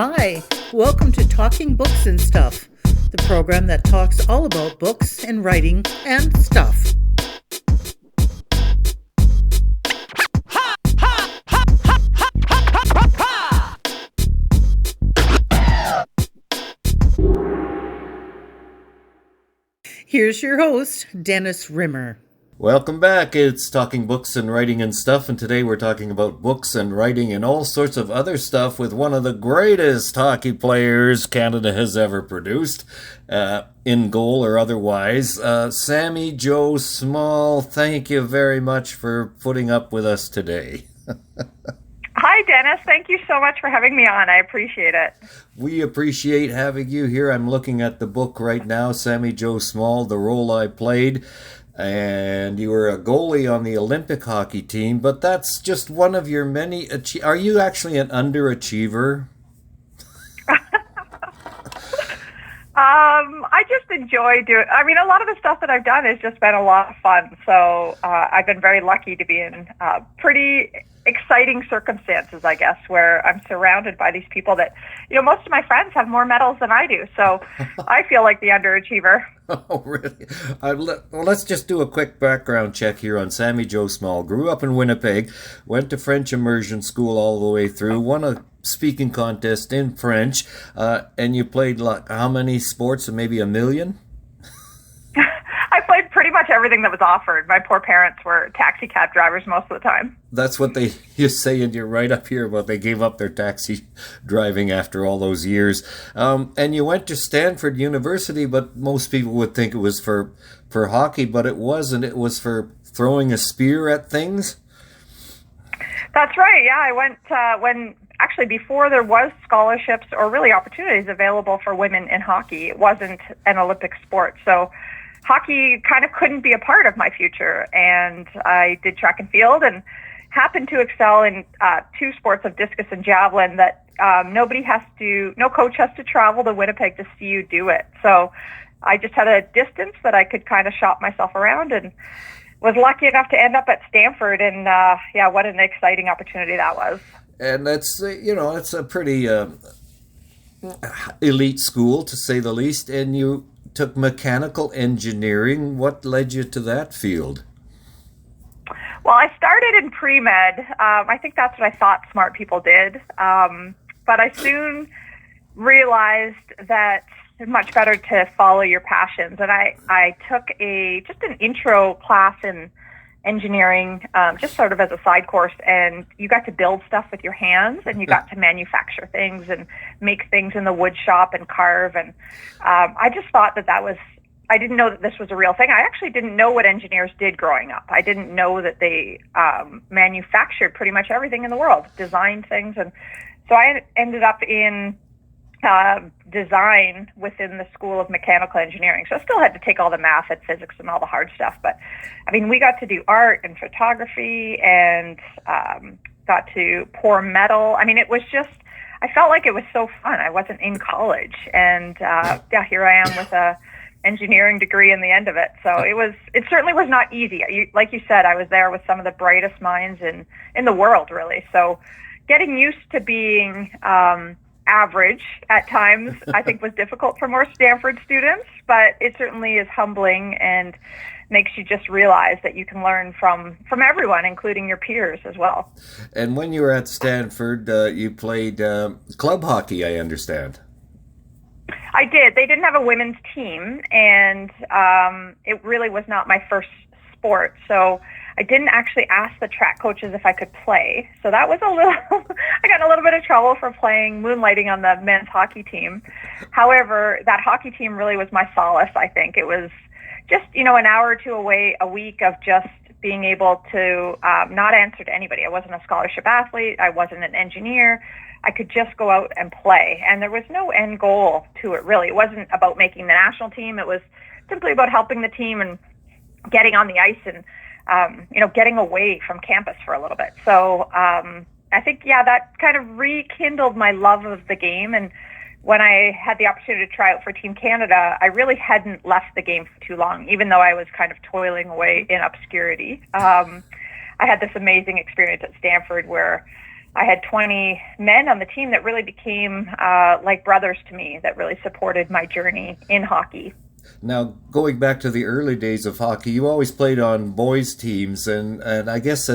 Hi, welcome to Talking Books and Stuff, the program that talks all about books and writing and stuff. Here's your host, Dennis Rimmer. Welcome back. It's Talking Books and Writing and Stuff, and today we're talking about books and writing and all sorts of other stuff with one of the greatest hockey players Canada has ever produced, in goal or otherwise. Sami Jo Small, thank you very much for putting up with us today. Hi, Dennis. Thank you so much for having me on. I appreciate it. We appreciate having you here. I'm looking at the book right now, Sami Jo Small, The Role I Played. And you were a goalie on the Olympic hockey team, but that's just one of your many. Are you actually an underachiever? I just enjoy doing. I mean, a lot of the stuff that I've done has just been a lot of fun. So I've been very lucky to be in pretty exciting circumstances, I guess, where I'm surrounded by these people that, most of my friends have more medals than I do. So I feel like the underachiever. Oh, really? Well, let's just do a quick background check here on Sami Jo Small. Grew up in Winnipeg, went to French immersion school all the way through, won a speaking contest in French, and you played how many sports? Maybe a million? I played pretty much everything that was offered. My poor parents were taxi cab drivers most of the time. That's what you say in your write-up here about they gave up their taxi driving after all those years. And you went to Stanford University, but most people would think it was for hockey, but it wasn't. It was for throwing a spear at things? That's right. Yeah, I went before there was scholarships or really opportunities available for women in hockey. It wasn't an Olympic sport. So hockey kind of couldn't be a part of my future. And I did track and field and happened to excel in two sports of discus and javelin that no coach has to travel to Winnipeg to see you do it. So I just had a distance that I could kind of shop myself around and was lucky enough to end up at Stanford. And what an exciting opportunity that was. And that's, it's a pretty elite school, to say the least. And you took mechanical engineering. What led you to that field? Well, I started in pre-med. I think that's what I thought smart people did. But I soon realized that it's much better to follow your passions. And I took just an intro class in engineering, just sort of as a side course, and you got to build stuff with your hands, and you got to manufacture things and make things in the wood shop and carve. And I just thought that was, I didn't know that this was a real thing. I actually didn't know what engineers did growing up. I didn't know that they manufactured pretty much everything in the world, designed things. And so I ended up in design within the School of Mechanical Engineering. So I still had to take all the math and physics and all the hard stuff. But I mean, we got to do art and photography and got to pour metal. I mean, it was just, I felt like it was so fun. I wasn't in college. And here I am with a engineering degree in the end of it. So it certainly was not easy. Like you said, I was there with some of the brightest minds in the world, really. So getting used to being average at times, I think, was difficult for more Stanford students, but it certainly is humbling and makes you just realize that you can learn from everyone, including your peers as well. And when you were at Stanford, you played club hockey, I understand. I did. They didn't have a women's team, and it really was not my first sport. So I didn't actually ask the track coaches if I could play. So that was I got in a little bit of trouble for moonlighting on the men's hockey team. However, that hockey team really was my solace, I think. It was just, an hour or two away a week of just being able to not answer to anybody. I wasn't a scholarship athlete. I wasn't an engineer. I could just go out and play. And there was no end goal to it, really. It wasn't about making the national team. It was simply about helping the team and getting on the ice and getting away from campus for a little bit. So I think, that kind of rekindled my love of the game. And when I had the opportunity to try out for Team Canada, I really hadn't left the game for too long, even though I was kind of toiling away in obscurity. I had this amazing experience at Stanford where I had 20 men on the team that really became like brothers to me, that really supported my journey in hockey. Now, going back to the early days of hockey, you always played on boys' teams, and I guess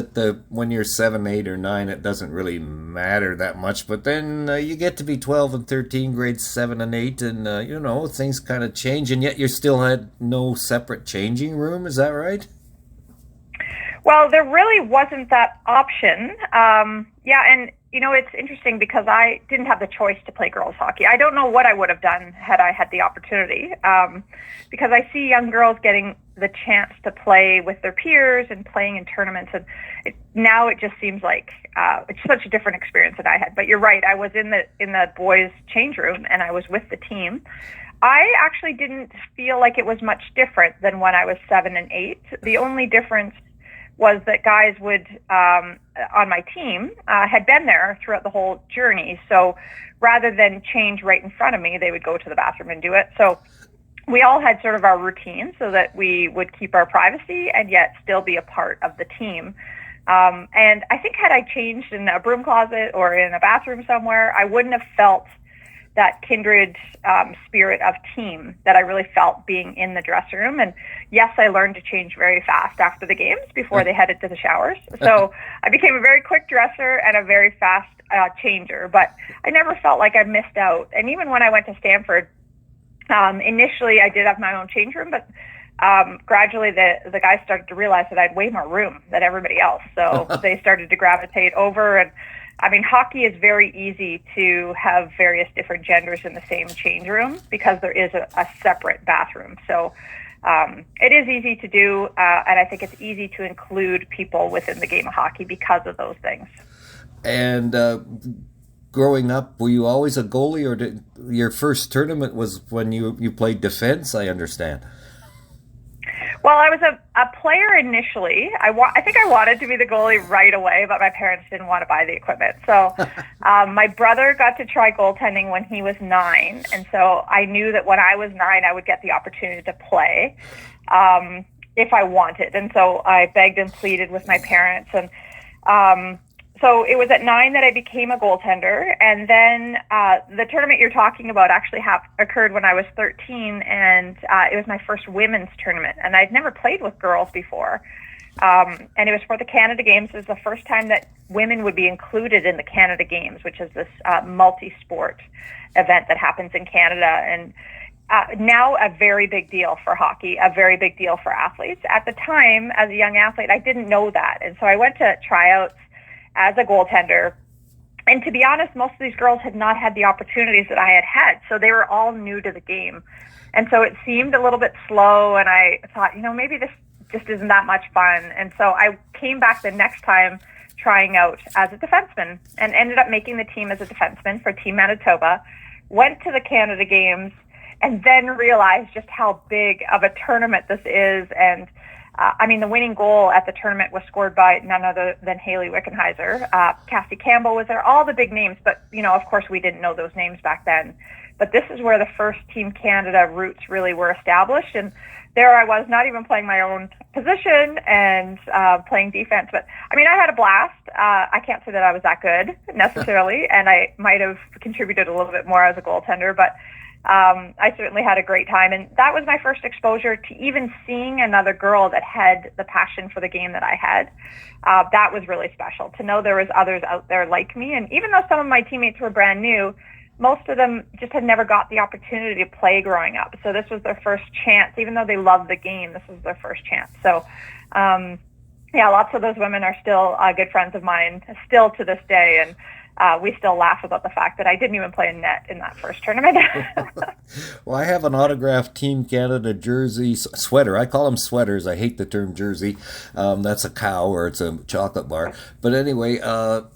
when you're 7, 8, or 9, it doesn't really matter that much. But then you get to be 12 and 13, grades 7 and 8, and things kind of change, and yet you still had no separate changing room. Is that right? Well, there really wasn't that option. And it's interesting because I didn't have the choice to play girls hockey. I don't know what I would have done had I had the opportunity, because I see young girls getting the chance to play with their peers and playing in tournaments, and now it just seems like it's such a different experience than I had. But you're right, I was in the boys' change room and I was with the team. I actually didn't feel like it was much different than when I was 7 and 8. The only difference was that guys would, on my team, had been there throughout the whole journey. So rather than change right in front of me, they would go to the bathroom and do it. So we all had sort of our routine so that we would keep our privacy and yet still be a part of the team. And I think had I changed in a broom closet or in a bathroom somewhere, I wouldn't have felt that kindred spirit of team that I really felt being in the dressing room. And yes, I learned to change very fast after the games before they headed to the showers. So I became a very quick dresser and a very fast changer, but I never felt like I missed out. And even when I went to Stanford, initially I did have my own change room, but gradually the guys started to realize that I had way more room than everybody else. So they started to gravitate over. And I mean, hockey is very easy to have various different genders in the same change room because there is a separate bathroom. So it is easy to do, and I think it's easy to include people within the game of hockey because of those things. And growing up, were you always a goalie, or did your first tournament was when you played defense, I understand? Well, I was a player initially. I think I wanted to be the goalie right away, but my parents didn't want to buy the equipment. So my brother got to try goaltending when he was 9, and so I knew that when I was 9, I would get the opportunity to play if I wanted. And so I begged and pleaded with my parents, and so it was at 9 that I became a goaltender. And then the tournament you're talking about actually occurred when I was 13, and it was my first women's tournament. And I'd never played with girls before. And it was for the Canada Games. It was the first time that women would be included in the Canada Games, which is this multi-sport event that happens in Canada. And now a very big deal for hockey, a very big deal for athletes. At the time, as a young athlete, I didn't know that. And so I went to tryouts as a goaltender. And to be honest, most of these girls had not had the opportunities that I had had. So they were all new to the game. And so it seemed a little bit slow. And I thought, maybe this just isn't that much fun. And so I came back the next time trying out as a defenseman and ended up making the team as a defenseman for Team Manitoba, went to the Canada Games, and then realized just how big of a tournament this is. And the winning goal at the tournament was scored by none other than Hayley Wickenheiser. Cassie Campbell was there, all the big names, but, of course we didn't know those names back then. But this is where the first Team Canada roots really were established. And there I was, not even playing my own position and playing defense. But, I had a blast. I can't say that I was that good necessarily, and I might have contributed a little bit more as a goaltender, but I certainly had a great time. And that was my first exposure to even seeing another girl that had the passion for the game that I had. That was really special to know there was others out there like me. And even though some of my teammates were brand new, most of them just had never got the opportunity to play growing up. So this was their first chance. Even though they loved the game, this was their first chance. So, lots of those women are still good friends of mine, still to this day. And we still laugh about the fact that I didn't even play in net in that first tournament. Well, I have an autographed Team Canada jersey sweater. I call them sweaters. I hate the term jersey. That's a cow or it's a chocolate bar. But anyway,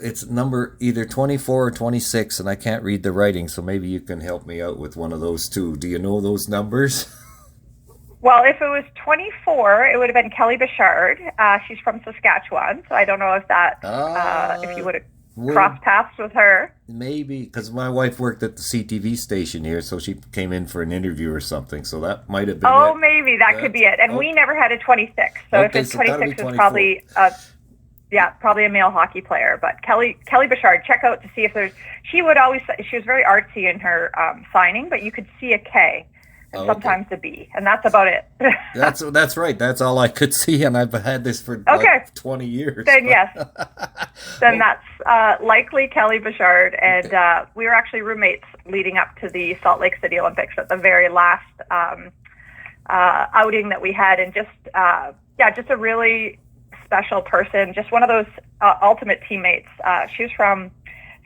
it's number either 24 or 26, and I can't read the writing, so maybe you can help me out with one of those two. Do you know those numbers? Well, if it was 24, it would have been Kelly Bouchard. She's from Saskatchewan, so I don't know if that, if you would have cross paths with her. Maybe, because my wife worked at the CTV station here, so she came in for an interview or something, so that might have been maybe that could be it. And we never had a 26, so if it's 26, it's probably Yeah, probably a male hockey player, but Kelly Bouchard. Check out to see if there's. She was very artsy in her signing, but you could see a K and sometimes a B, and that's about it. That's right. That's all I could see, and I've had this for like 20 years. Then yes, then that's likely Kelly Bouchard, and we were actually roommates leading up to the Salt Lake City Olympics at the very last outing that we had, and just a really special person, just one of those ultimate teammates. She was from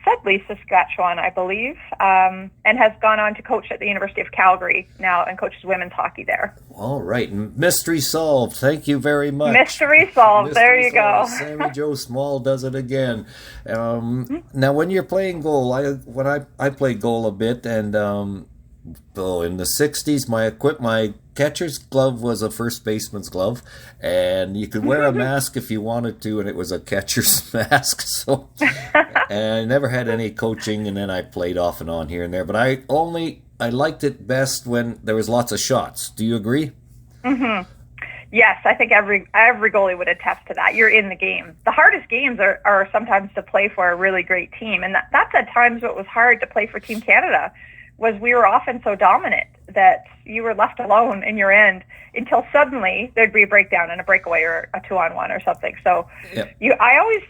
Sedley, Saskatchewan, I believe, and has gone on to coach at the University of Calgary now and coaches women's hockey there. All right. Mystery solved. Thank you very much. Mystery solved. There you go. Sami Jo Small does it again. Now, when you're playing goal, I played goal a bit, and in the 60s, my catcher's glove was a first baseman's glove, and you could wear a mask if you wanted to, and it was a catcher's mask. So, and I never had any coaching, and then I played off and on here and there. But I liked it best when there was lots of shots. Do you agree? Mm-hmm. Yes, I think every goalie would attest to that. You're in the game. The hardest games are sometimes to play for a really great team, and that's at times what was hard to play for Team Canada. Was we were often so dominant that you were left alone in your end until suddenly there'd be a breakdown and a breakaway or a 2-on-1 or something. So I always,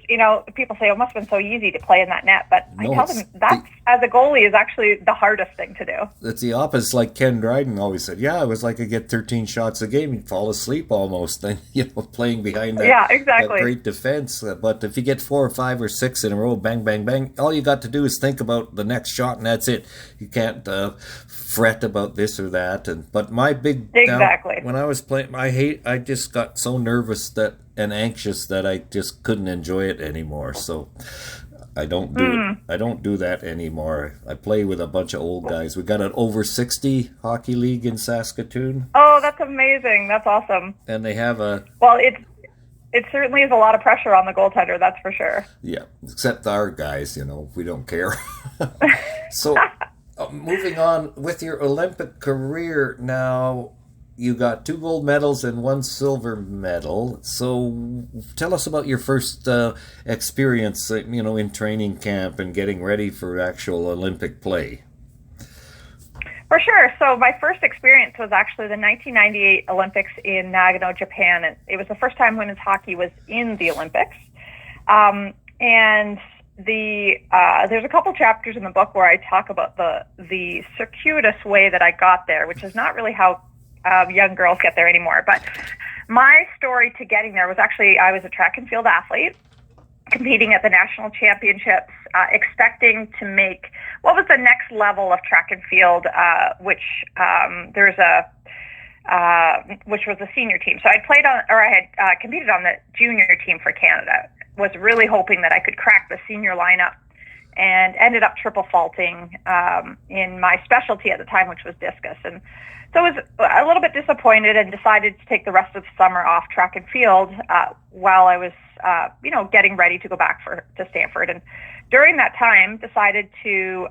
people say it must have been so easy to play in that net, but I tell them that as a goalie is actually the hardest thing to do. It's the opposite. Like Ken Dryden always said, it was like I get 13 shots a game, you'd fall asleep almost, and playing behind that great defense. But if you get 4 or 5 or 6 in a row, bang, bang, bang, all you got to do is think about the next shot, and that's it. You can't fret about this or that. But my big when I was playing, I just got so nervous and anxious that I just couldn't enjoy it anymore. So I don't do it. I don't do that anymore. I play with a bunch of old guys. We got an over 60 hockey league in Saskatoon. Oh, that's amazing. That's awesome. And they have it certainly is a lot of pressure on the goaltender, that's for sure. Yeah, except our guys, we don't care. So moving on with your Olympic career now, you got 2 gold medals and 1 silver medal. So tell us about your first experience, in training camp and getting ready for actual Olympic play. For sure. So my first experience was actually the 1998 Olympics in Nagano, Japan. And it was the first time women's hockey was in the Olympics. And there's a couple chapters in the book where I talk about the circuitous way that I got there, which is not really how young girls get there anymore. But my story to getting there was actually, I was a track and field athlete competing at the national championships, expecting to make what was the next level of track and field, which was the senior team. So I had competed on the junior team for Canada. Was really hoping that I could crack the senior lineup, and ended up triple faulting in my specialty at the time, which was discus. And so I was a little bit disappointed and decided to take the rest of the summer off track and field while I was, getting ready to go back to Stanford. And during that time, decided to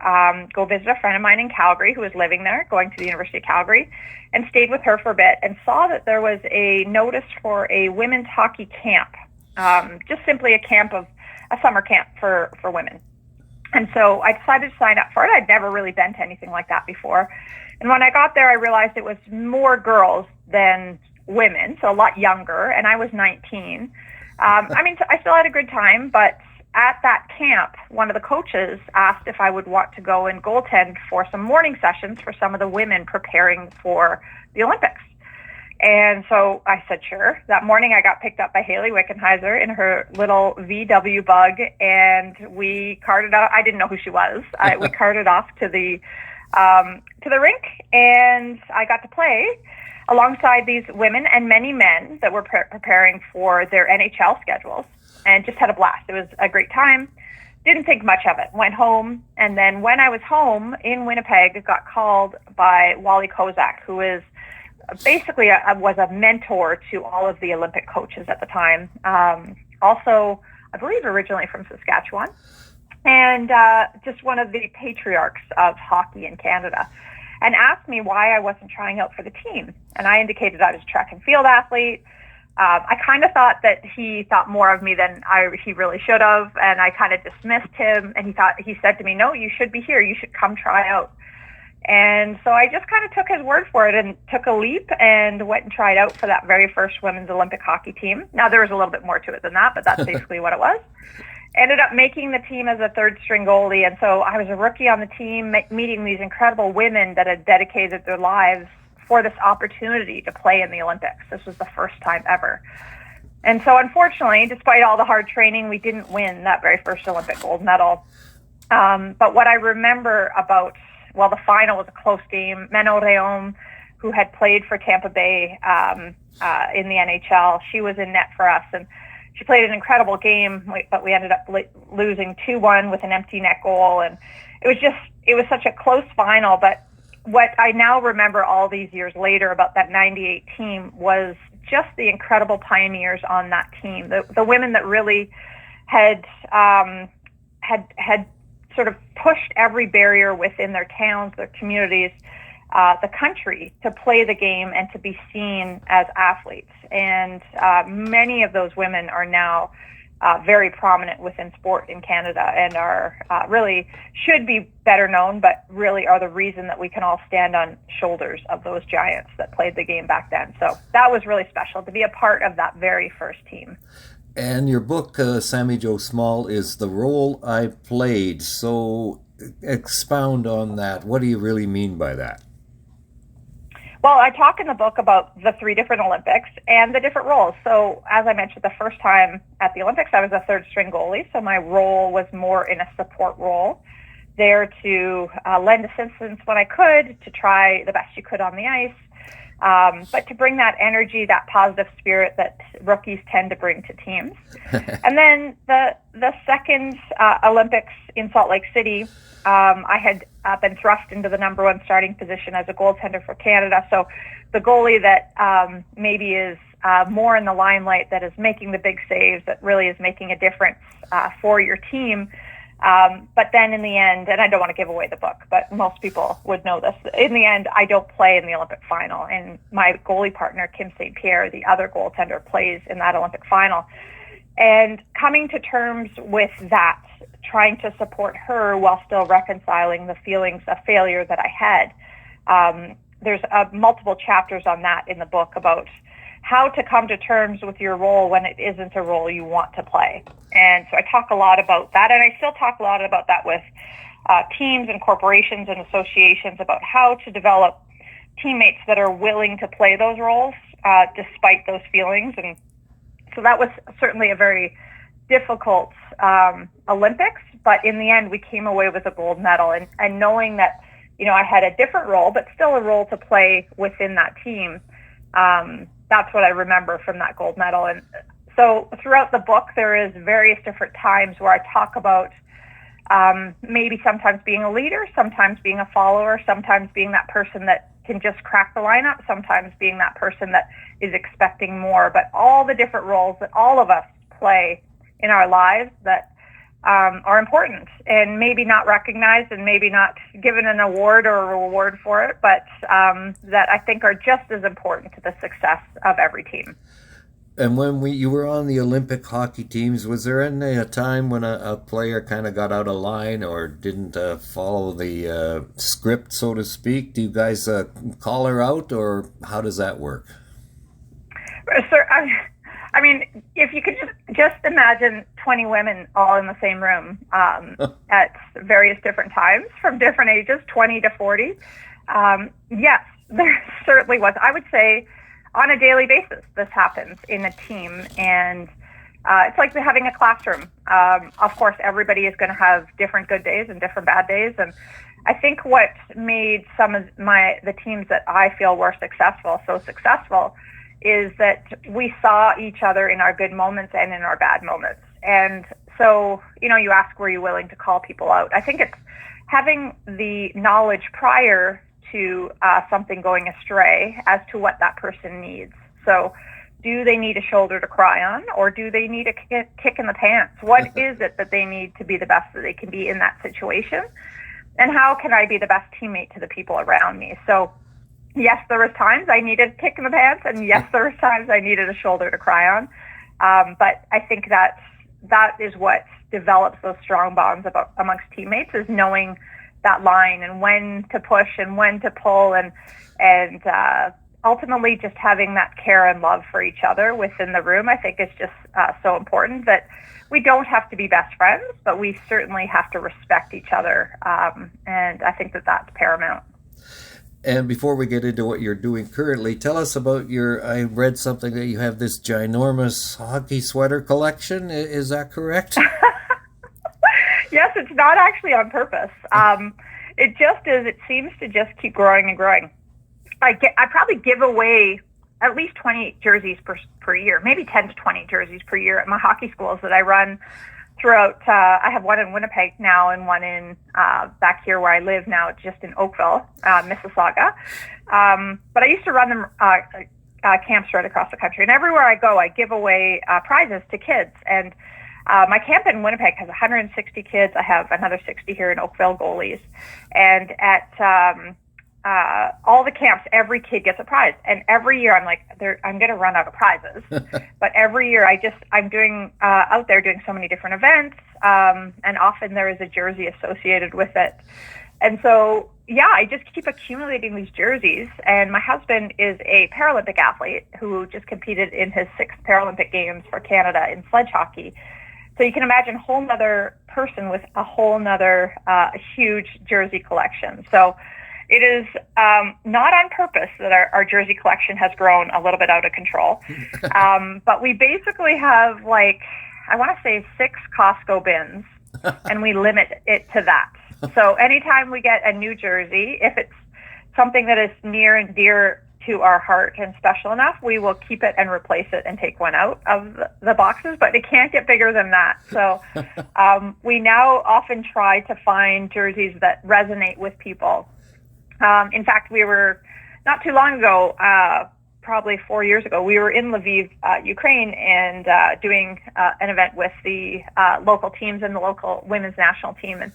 go visit a friend of mine in Calgary who was living there, going to the University of Calgary, and stayed with her for a bit and saw that there was a notice for a women's hockey camp. Just simply a summer camp for women. And so I decided to sign up for it. I'd never really been to anything like that before. And when I got there, I realized it was more girls than women, so a lot younger, and I was 19. I still had a good time, but at that camp, one of the coaches asked if I would want to go and goaltend for some morning sessions for some of the women preparing for the Olympics. And so I said, sure. That morning I got picked up by Haley Wickenheiser in her little VW bug, and we carted out. I didn't know who she was. We carted off to the rink, and I got to play alongside these women and many men that were preparing for their NHL schedules, and just had a blast. It was a great time. Didn't think much of it. Went home, and then when I was home in Winnipeg, got called by Wally Kozak, who is basically was a mentor to all of the Olympic coaches at the time. Also, I believe originally from Saskatchewan, and just one of the patriarchs of hockey in Canada, and asked me why I wasn't trying out for the team. And I indicated I was a track and field athlete, I kind of thought that he thought more of me than he really should have, and I kind of dismissed him. And he said to me, "No, you should be here. You should come try out." And so I just kind of took his word for it and took a leap and went and tried out for that very first women's Olympic hockey team. Now, there was a little bit more to it than that, but that's basically what it was. Ended up making the team as a third string goalie. And so I was a rookie on the team, meeting these incredible women that had dedicated their lives for this opportunity to play in the Olympics. This was the first time ever. And so unfortunately, despite all the hard training, we didn't win that very first Olympic gold medal. But what I remember about, well, the final was a close game. Menno Réaume, who had played for Tampa Bay in the NHL, she was in net for us. And she played an incredible game, but we ended up losing 2-1 with an empty net goal. And it was such a close final. But what I now remember all these years later about that 98 team was just the incredible pioneers on that team. The women that really had sort of pushed every barrier within their towns, their communities, the country, to play the game and to be seen as athletes. And many of those women are now very prominent within sport in Canada and are really should be better known, but really are the reason that we can all stand on shoulders of those giants that played the game back then. So that was really special to be a part of that very first team. And your book, Sami Jo Small, is The Role I Played. So expound on that. What do you really mean by that? Well, I talk in the book about the 3 different Olympics and the different roles. So as I mentioned, the first time at the Olympics, I was a third string goalie. So my role was more in a support role, there to lend assistance when I could, to try the best you could on the ice. But to bring that energy, that positive spirit that rookies tend to bring to teams. And then the second Olympics in Salt Lake City, I had been thrust into the number 1 starting position as a goaltender for Canada. So the goalie that maybe is more in the limelight, that is making the big saves, that really is making a difference for your team. But then in the end, and I don't want to give away the book, but most people would know this, in the end, I don't play in the Olympic final. And my goalie partner, Kim St. Pierre, the other goaltender, plays in that Olympic final. And coming to terms with that, trying to support her while still reconciling the feelings of failure that I had. There's multiple chapters on that in the book about how to come to terms with your role when it isn't a role you want to play. And so I talk a lot about that, and I still talk a lot about that with teams and corporations and associations, about how to develop teammates that are willing to play those roles despite those feelings. And so that was certainly a very difficult Olympics, but in the end we came away with a gold medal. And knowing that, you know, I had a different role, but still a role to play within that team, that's what I remember from that gold medal. And so throughout the book, there is various different times where I talk about maybe sometimes being a leader, sometimes being a follower, sometimes being that person that can just crack the lineup, sometimes being that person that is expecting more, but all the different roles that all of us play in our lives that are important and maybe not recognized and maybe not given an award or a reward for it, but that I think are just as important to the success of every team. And when you were on the Olympic hockey teams, was there a time when a player kind of got out of line or didn't follow the script, so to speak? Do you guys call her out, or how does that work? Sir, I mean, if you could just imagine 20 women all in the same room at various different times, from different ages, 20 to 40. Yes, there certainly was. I would say on a daily basis, this happens in a team, and it's like having a classroom. Of course, everybody is going to have different good days and different bad days, and I think what made some of the teams that I feel were so successful is that we saw each other in our good moments and in our bad moments. And so, you know, you ask, were you willing to call people out? I think it's having the knowledge prior to something going astray as to what that person needs. So do they need a shoulder to cry on, or do they need a kick in the pants? What is it that they need to be the best that they can be in that situation? And how can I be the best teammate to the people around me? So yes, there was times I needed a kick in the pants, and yes, there was times I needed a shoulder to cry on. But I think that is what develops those strong bonds amongst teammates, is knowing that line and when to push and when to pull, and ultimately just having that care and love for each other within the room. I think is just so important, that we don't have to be best friends, but we certainly have to respect each other. And I think that that's paramount. And before we get into what you're doing currently, tell us about I read something that you have this ginormous hockey sweater collection. Is that correct? Yes, it's not actually on purpose. It just is. It seems to just keep growing and growing. I probably give away at least 20 jerseys per year, maybe 10 to 20 jerseys per year at my hockey schools that I run throughout. I have one in Winnipeg now and one in back here where I live now, just in Oakville, Mississauga. But I used to run them camps right across the country. And everywhere I go, I give away prizes to kids. And my camp in Winnipeg has 160 kids. I have another 60 here in Oakville, goalies. And at all the camps, every kid gets a prize. And every year I'm like, I'm going to run out of prizes. But every year I'm doing out there doing so many different events. And often there is a jersey associated with it. And so, yeah, I just keep accumulating these jerseys. And my husband is a Paralympic athlete who just competed in his 6th Paralympic Games for Canada in sledge hockey. So you can imagine a whole nother person with a whole nother huge jersey collection. So it is not on purpose that our jersey collection has grown a little bit out of control. But we basically have, I want to say 6 Costco bins, and we limit it to that. So anytime we get a new jersey, if it's something that is near and dear to our heart and special enough, we will keep it and replace it and take one out of the boxes, but it can't get bigger than that. So we now often try to find jerseys that resonate with people. In fact, we were not too long ago, probably 4 years ago, we were in Lviv, Ukraine, and doing an event with the local teams and the local women's national team, and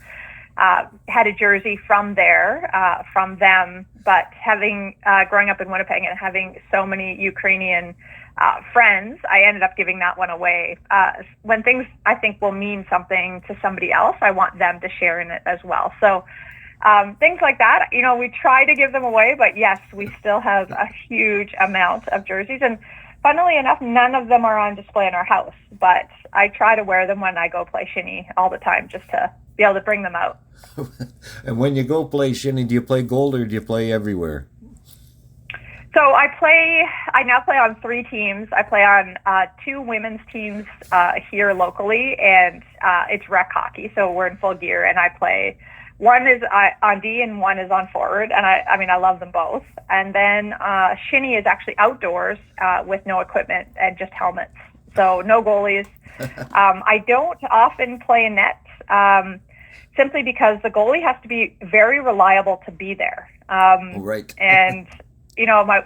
had a jersey from them. But having growing up in Winnipeg and having so many Ukrainian friends, I ended up giving that one away. When things I think will mean something to somebody else, I want them to share in it as well. So things like that, we try to give them away, but yes, we still have a huge amount of jerseys. And funnily enough, none of them are on display in our house, but I try to wear them when I go play shinny all the time, just to be able to bring them out. And when you go play shinny, do you play gold or do you play everywhere? So I now play on 3 teams. I play on 2 women's teams here locally, and it's rec hockey, so we're in full gear, and I play. One is on D and one is on forward, and I love them both. And then shinny is actually outdoors with no equipment and just helmets, so no goalies. I don't often play in net, simply because the goalie has to be very reliable to be there. Right. And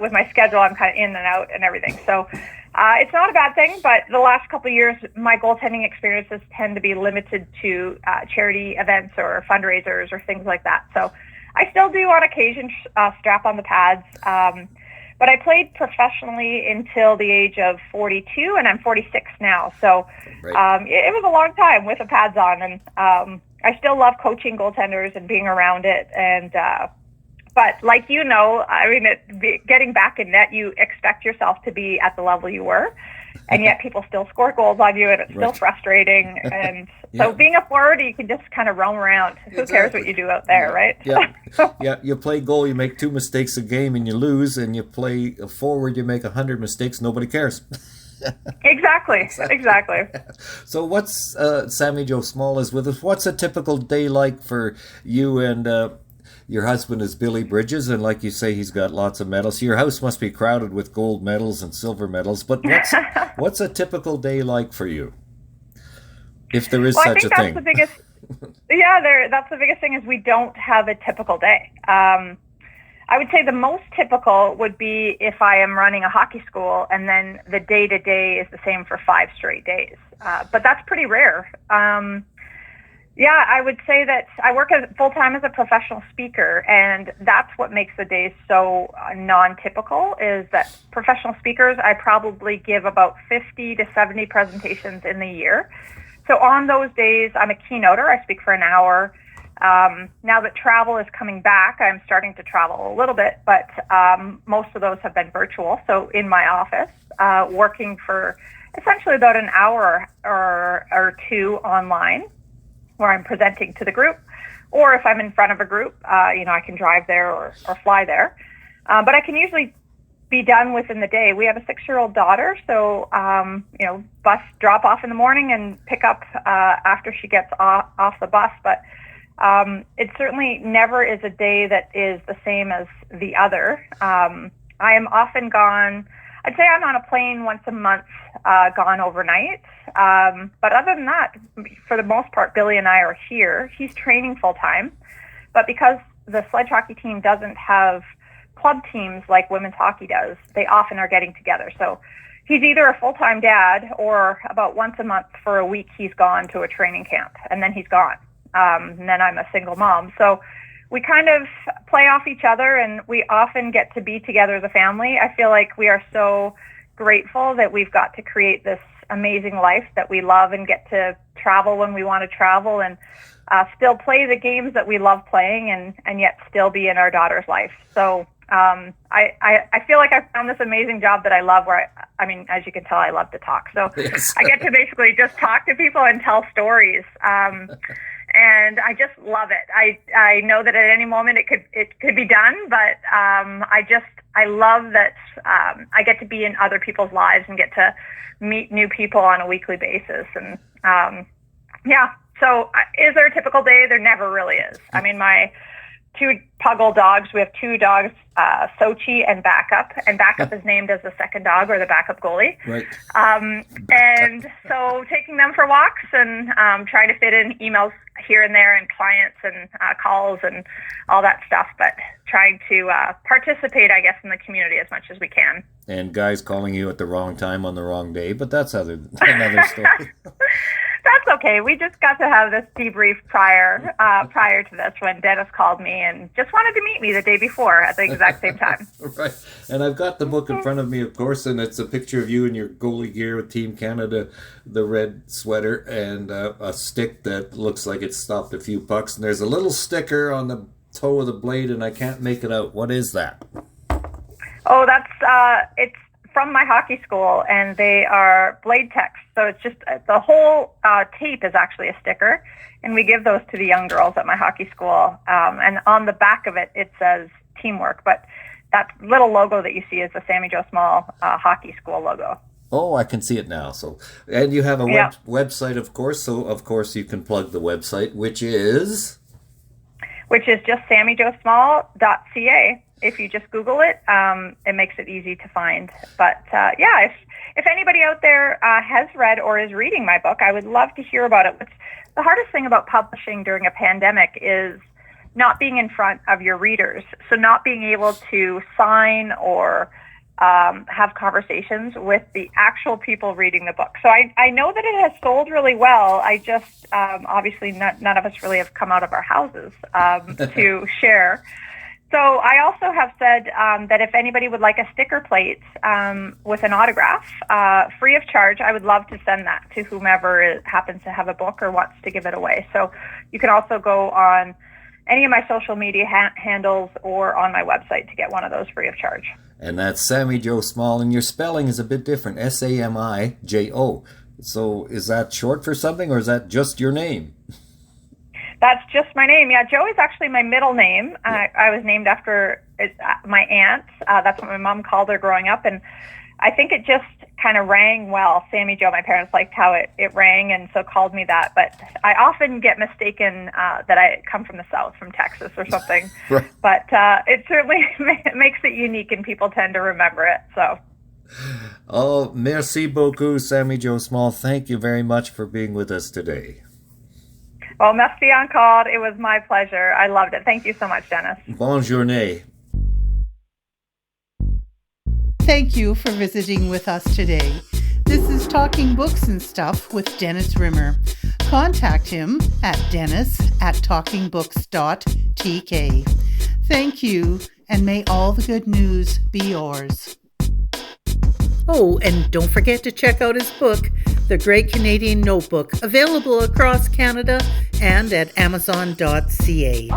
with my schedule, I'm kind of in and out and everything. So it's not a bad thing, but the last couple of years, my goaltending experiences tend to be limited to charity events or fundraisers or things like that. So I still do on occasion strap on the pads, but I played professionally until the age of 42, and I'm 46 now. So right. It was a long time with the pads on, and I still love coaching goaltenders and being around it. And but like getting back in net, you expect yourself to be at the level you were, and yet people still score goals on you, and it's still frustrating. And so being a forward, you can just kind of roam around. Who cares what you do out there, right? Yeah, you play goal, you make 2 mistakes a game and you lose, and you play forward, you make 100 mistakes, nobody cares. Exactly. So what's Sami Jo Small is with us. What's a typical day like for you? And your husband is Billy Bridges, and like you say, he's got lots of medals. Your house must be crowded with gold medals and silver medals. But what's a typical day like for you, if there is such a thing? That's the biggest. That's the biggest thing, is we don't have a typical day. I would say the most typical would be if I am running a hockey school, and then the day-to-day is the same for 5 straight days. But that's pretty rare. Yeah, I would say that I work as full-time as a professional speaker, and that's what makes the days so non-typical, is that professional speakers, I probably give about 50 to 70 presentations in the year. So on those days, I'm a keynoter. I speak for an hour. Now that travel is coming back, I'm starting to travel a little bit, but most of those have been virtual. So in my office, working for essentially about an hour or two online, where I'm presenting to the group, or if I'm in front of a group, I can drive there or fly there. But I can usually be done within the day. We have a 6-year-old daughter, so bus drop off in the morning and pick up after she gets off the bus. But it certainly never is a day that is the same as the other. I am often gone. I'd say I'm on a plane once a month, gone overnight. But other than that, for the most part, Billy and I are here. He's training full time. But because the sledge hockey team doesn't have club teams like women's hockey does, they often are getting together. So he's either a full-time dad, or about once a month for a week he's gone to a training camp, and then he's gone. And then I'm a single mom. So we kind of play off each other, and we often get to be together as a family. I feel like we are so grateful that we've got to create this amazing life that we love, and get to travel when we want to travel, and still play the games that we love playing, and yet still be in our daughter's life. So I feel like I found this amazing job that I love, where I mean, as you can tell, I love to talk. So yes. I get to basically just talk to people and tell stories. And I just love it. I know that at any moment it could be done, but I love that I get to be in other people's lives and get to meet new people on a weekly basis. And so is there a typical day? There never really is. I mean, my 2 puggle dogs, we have 2 dogs, Sochi and Backup. And Backup is named as the second dog, or the backup goalie. Right. And so taking them for walks, and trying to fit in emails here and there, and clients and calls and all that stuff. But trying to participate, I guess, in the community as much as we can. And guys calling you at the wrong time on the wrong day, but that's another story. That's okay. We just got to have this debrief prior to this, when Dennis called me and just wanted to meet me the day before at the exact same time. Right. And I've got the book in front of me, of course, and it's a picture of you in your goalie gear with Team Canada, the red sweater, and a stick that looks like it stopped a few pucks. And there's a little sticker on the toe of the blade, and I can't make it out. What is that? Oh, that's it's from my hockey school, and they are blade techs. So it's just the whole tape is actually a sticker, and we give those to the young girls at my hockey school. And on the back of it, it says teamwork. But that little logo that you see is the Sami Jo Small hockey school logo. Oh, I can see it now. So, and you have a website, of course. So, of course, you can plug the website, which is just samijosmall.ca. If you just Google it, it makes it easy to find. But if anybody out there has read or is reading my book, I would love to hear about it. The hardest thing about publishing during a pandemic is not being in front of your readers. So not being able to sign or have conversations with the actual people reading the book. So I know that it has sold really well. I just, obviously none of us really have come out of our houses to share. So I also have said that if anybody would like a sticker plate with an autograph, free of charge, I would love to send that to whomever happens to have a book or wants to give it away. So you can also go on any of my social media handles or on my website to get one of those free of charge. And that's Sami Jo Small, and your spelling is a bit different, Samijo. So is that short for something, or is that just your name? That's just my name. Yeah, Jo is actually my middle name. I was named after my aunt. That's what my mom called her growing up. And I think it just kind of rang well. Sami Jo, my parents liked how it rang, and so called me that. But I often get mistaken that I come from the South, from Texas or something. Right. But it certainly makes it unique, and people tend to remember it. So. Oh, merci beaucoup, Sami Jo Small. Thank you very much for being with us today. Well, merci encore. It was my pleasure. I loved it. Thank you so much, Dennis. Bonne journée. Thank you for visiting with us today. This is Talking Books and Stuff with Dennis Rimmer. Contact him at dennis@talkingbooks.tk. Thank you, and may all the good news be yours. Oh, and don't forget to check out his book, The Great Canadian Notebook, available across Canada and at amazon.ca.